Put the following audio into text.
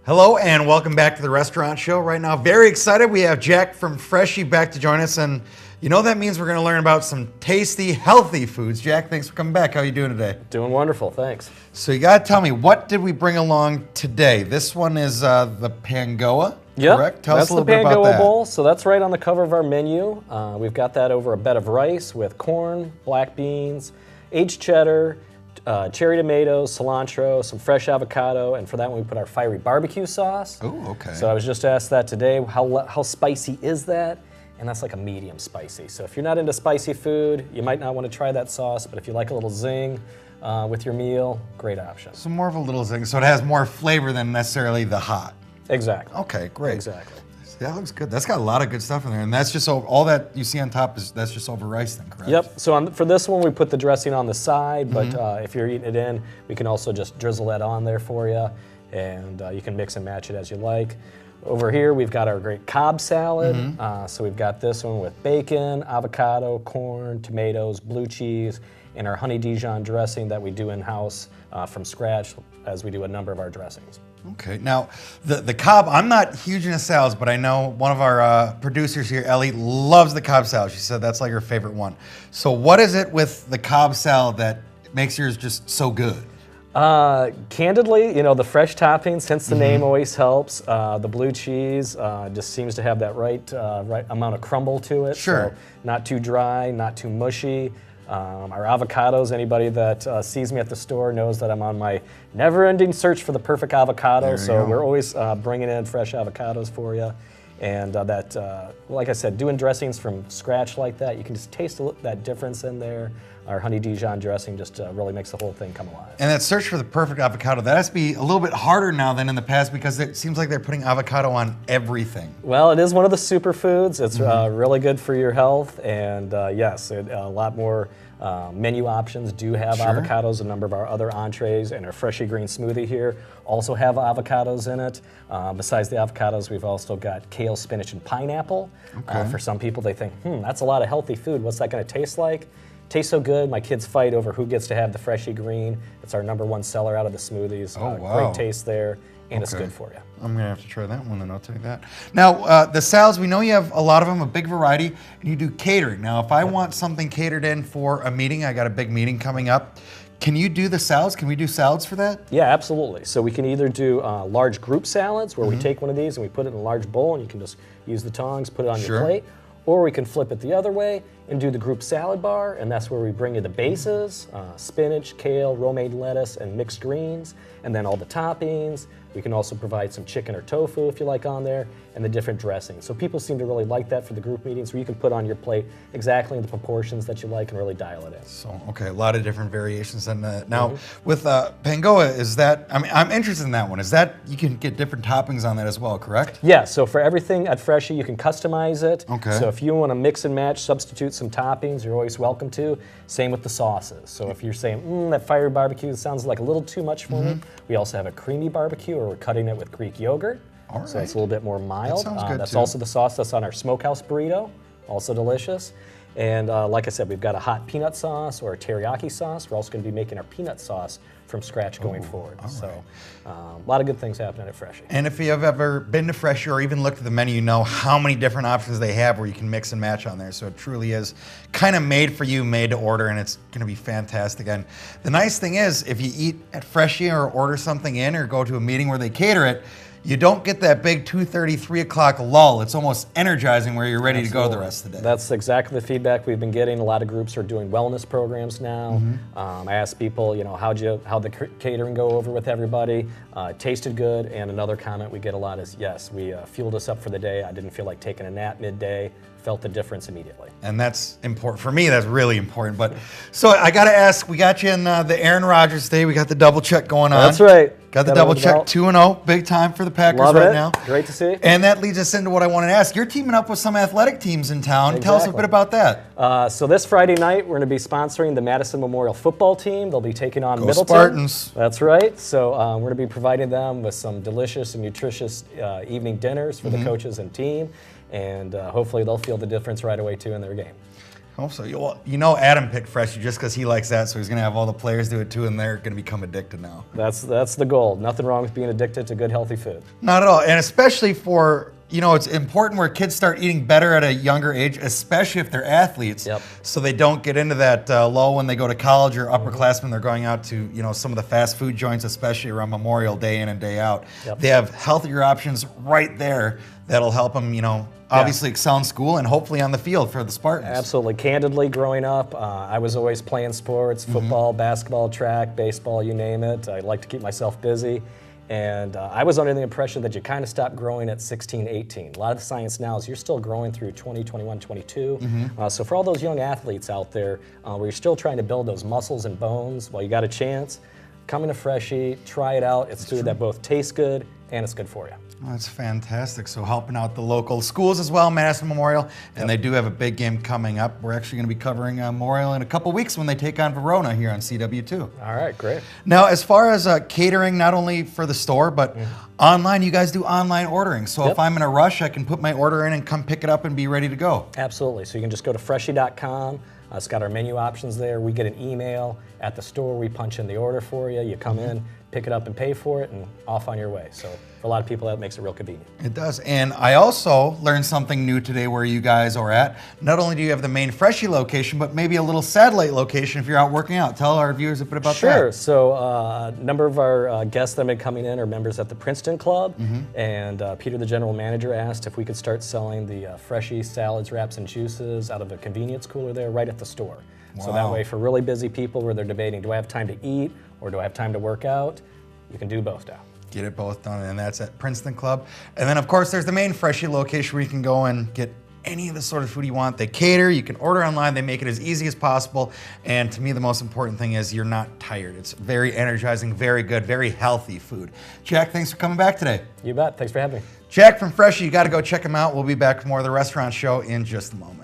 Hello and welcome back to the restaurant show. Right now, very excited. We have Jack from Freshii back to join us, and you know that means we're going to learn about some tasty, healthy foods. Jack, thanks for coming back. How are you doing today? Doing wonderful, thanks. So you got to tell me, what did we bring along today? This one is the pangoa, correct? Tell us a little bit about that. That's the pangoa bowl. So that's right on the cover of our menu. We've got that over a bed of rice with corn, black beans, aged cheddar, cherry tomatoes, cilantro, some fresh avocado, and for that one we put our fiery barbecue sauce. Oh, okay. So I was just asked that today, how spicy is that? And that's like a medium spicy. So if you're not into spicy food, you might not want to try that sauce, but if you like a little zing with your meal, great option. So more of a little zing, so it has more flavor than necessarily the hot. Exactly. Okay, great. Exactly. That looks good. That's got a lot of good stuff in there, and that's just all that you see on top that's just over rice, then, correct? Yep. So for this one, we put the dressing on the side, but if you're eating it in, we can also just drizzle that on there for you, and you can mix and match it as you like. Over here, we've got our great Cobb salad. So we've got this one with bacon, avocado, corn, tomatoes, blue cheese, and our honey Dijon dressing that we do in-house from scratch, as we do a number of our dressings. Okay, now the Cobb, I'm not huge into salads, but I know one of our producers here, Ellie, loves the Cobb salad. She said that's like her favorite one. So what is it with the Cobb salad that makes yours just so good? Candidly, you know, the fresh toppings, hence the name always helps. The blue cheese just seems to have that right amount of crumble to it. Sure. So not too dry, not too mushy. Our avocados, anybody that sees me at the store knows that I'm on my never-ending search for the perfect avocado. So we're always bringing in fresh avocados for you. And like I said, doing dressings from scratch like that, you can just taste that difference in there. Our honey Dijon dressing just really makes the whole thing come alive. And that search for the perfect avocado, that has to be a little bit harder now than in the past because it seems like they're putting avocado on everything. Well, it is one of the superfoods. It's really good for your health. And yes, a lot more menu options do have avocados. A number of our other entrees and our Freshii green smoothie here also have avocados in it. Besides the avocados, we've also got kale, spinach, and pineapple. For some people, they think, that's a lot of healthy food. What's that going to taste like? Tastes so good. My kids fight over who gets to have the Freshii green. It's our #1 seller out of the smoothies. Oh, wow. Great taste there, and it's good for you. I'm going to have to try that one, and I'll tell you that. Now, the salads, we know you have a lot of them, a big variety, and you do catering. Now, if I want something catered in for a meeting, I got a big meeting coming up, can you do the salads? Can we do salads for that? Yeah, absolutely. So we can either do large group salads, where we take one of these and we put it in a large bowl, and you can just use the tongs, put it on your plate. Or we can flip it the other way and do the group salad bar, and that's where we bring you the bases, spinach, kale, romaine lettuce, and mixed greens, and then all the toppings. We can also provide some chicken or tofu if you like on there, and the different dressings. So people seem to really like that for the group meetings, where you can put on your plate exactly in the proportions that you like and really dial it in. So, okay, a lot of different variations. And now, with pangoa, is that, I mean, I'm interested in that one. Is that, you can get different toppings on that as well, correct? Yeah, so for everything at Freshii, you can customize it. Okay. So if you want to mix and match, substitute some toppings, you're always welcome to. Same with the sauces. So if you're saying, that fiery barbecue sounds like a little too much for me, we also have a creamy barbecue, or we're cutting it with Greek yogurt. All right. So it's a little bit more mild. That sounds good that's too. also the sauce that's on our smokehouse burrito, also delicious. And like I said, we've got a hot peanut sauce or a teriyaki sauce. We're also going to be making our peanut sauce from scratch going forward. So a lot of good things happening at Freshii. And if you have ever been to Freshii or even looked at the menu, you know how many different options they have where you can mix and match on there. So it truly is kind of made for you, made to order, and it's going to be fantastic. And the nice thing is, if you eat at Freshii or order something in or go to a meeting where they cater it, you don't get that big 2:30, 3 o'clock lull. It's almost energizing where you're ready to go the rest of the day. That's exactly the feedback we've been getting. A lot of groups are doing wellness programs now. I ask people, how'd the catering go over with everybody? It tasted good. And another comment we get a lot is, yes, we fueled us up for the day. I didn't feel like taking a nap midday. Felt the difference immediately. And that's important. For me, that's really important. But so I got to ask, we got you in the Aaron Rodgers day. We got the double check going on. That's right. Got the double check, 2-0. Big time for the Packers right now. Great to see. And that leads us into what I wanted to ask. You're teaming up with some athletic teams in town. Tell us a bit about that. So this Friday night, we're going to be sponsoring the Madison Memorial football team. They'll be taking on Middleton. Spartans. That's right. So we're going to be providing them with some delicious and nutritious evening dinners for the coaches and team. And hopefully they'll feel the difference right away, too, in their game. Hope so. You know Adam picked Freshie just because he likes that, so he's going to have all the players do it too, and they're going to become addicted now. That's the goal. Nothing wrong with being addicted to good, healthy food. Not at all, and especially for, it's important where kids start eating better at a younger age, especially if they're athletes, so they don't get into that lull when they go to college or upperclassmen. They're going out to, some of the fast food joints, especially around Memorial Day in and day out. They have healthier options right there that'll help them, obviously excel in school and hopefully on the field for the Spartans. Absolutely. Candidly, growing up, I was always playing sports, football, basketball, track, baseball, you name it. I like to keep myself busy. And I was under the impression that you kind of stop growing at 16, 18. A lot of the science now is you're still growing through 20, 21, 22. So for all those young athletes out there where you're still trying to build those muscles and bones while you got a chance, come into Freshii, try it out. It's food that both tastes good and it's good for you. Oh, that's fantastic. So helping out the local schools as well, Madison Memorial, and they do have a big game coming up. We're actually going to be covering Memorial in a couple weeks when they take on Verona here on CW2. All right, great. Now, as far as catering, not only for the store, but online, you guys do online ordering. So if I'm in a rush, I can put my order in and come pick it up and be ready to go. Absolutely. So you can just go to Freshii.com. It's got our menu options there. We get an email at the store. We punch in the order for you. You come in, pick it up and pay for it, and off on your way. So for a lot of people, that makes it real convenient. It does. And I also learned something new today where you guys are at. Not only do you have the main Freshii location, but maybe a little satellite location if you're out working out. Tell our viewers a bit about that. Sure. So a number of our guests that have been coming in are members at the Princeton Club. And Peter, the general manager, asked if we could start selling the Freshii salads, wraps, and juices out of a convenience cooler there right at the store. Wow. So that way for really busy people where they're debating, do I have time to eat or do I have time to work out? You can do both now. Get it both done, and that's at Princeton Club. And then, of course, there's the main Freshii location where you can go and get any of the sort of food you want. They cater, you can order online, they make it as easy as possible. And to me, the most important thing is you're not tired. It's very energizing, very good, very healthy food. Jack, thanks for coming back today. You bet. Thanks for having me. Jack from Freshii, you got to go check him out. We'll be back with more of the restaurant show in just a moment.